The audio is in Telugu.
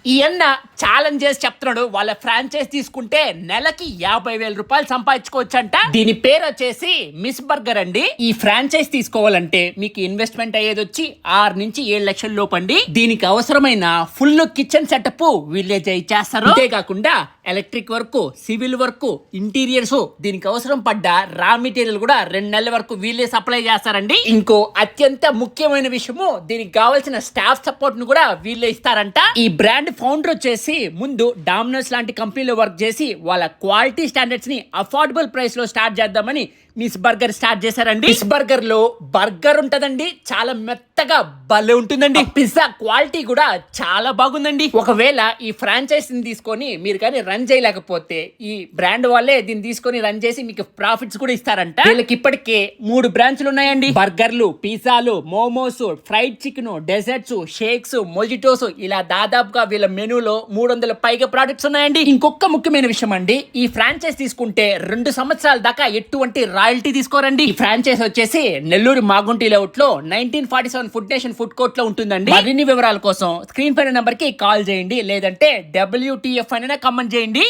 ఈ అన్న ఛాలెంజ్ చేసి చెప్తున్నాడు, వాళ్ళ ఫ్రాంచైజ్ తీసుకుంటే నెలకి 50,000 రూపాయలు సంపాదించుకోవచ్చంట. దీని పేరు వచ్చేసి మిస్ బర్గర్ అండి. ఈ ఫ్రాంచైజ్ తీసుకోవాలంటే మీకు ఇన్వెస్ట్మెంట్ అయ్యేది వచ్చి 6 నుంచి 7 లక్షల లోపండి. దీనికి అవసరమైన ఫుల్ కిచెన్ సెటప్ విలేజ్ ఇచ్చేస్తారు. అంతేకాకుండా electric work, civil work, interiors, దీనికి అవసరం పడ్డ రా మెటీరియల్ కూడా 2 నెలల వరకు వీళ్ళే సప్లై చేస్తారండి. ఇంకో అత్యంత ముఖ్యమైన విషయము, దీనికి కావాల్సిన స్టాఫ్ సపోర్ట్ ను కూడా వీళ్ళే ఇస్తారంట. ఈ బ్రాండ్ ఫౌండర్ వచ్చేసి ముందు డామినోస్ లాంటి కంపెనీలో వర్క్ చేసి వాళ్ళ క్వాలిటీ స్టాండర్డ్స్ ని అఫోర్డబుల్ ప్రైస్ లో స్టార్ట్ చేద్దామని మిస్ బర్గర్ స్టార్ట్ చేశారండి. మిస్ బర్గర్ లో బర్గర్ ఉంటదండి, చాలా మెత్తగా భలే ఉంటుందండి. పిజ్జా క్వాలిటీ కూడా చాలా బాగుందండి. ఒకవేళ ఈ ఫ్రాంచైజ్ ని తీసుకొని మీరు కానీ రన్ చేయలేకపోతే ఈ బ్రాండ్ వాళ్ళే దీన్ని తీసుకొని రన్ చేసి మీకు ప్రాఫిట్స్ కూడా ఇస్తారంట. వీళ్ళకి ఇప్పటికే 3 బ్రాంచ్లు ఉన్నాయండి. బర్గర్లు, పిజ్జాలు, momos, fried chicken, desserts, shakes, mojitos, ఇలా దాదాపుగా వీళ్ళ మెనూలో 300 పైగా ప్రోడక్ట్స్ ఉన్నాయండి. ఇంకొక ముఖ్యమైన విషయం అండి, ఈ ఫ్రాంచైజ్ తీసుకుంటే 2 సంవత్సరాల దాకా ఎటువంటి రాయల్టీ తీసుకోరండి. ఈ ఫ్రాంచైజ్ వచ్చేసి నెల్లూరు మాగుంటి లేఅవుట్ లో 1947 ఫుడ్ నేషన్ ఫుడ్ కోర్ట్ లో ఉంటుందండి. మరిన్ని వివరాల కోసం స్క్రీన్ పైన నంబర్ కి కాల్ చేయండి, లేదంటే WTF అయినా కమెంట్ చేయండి.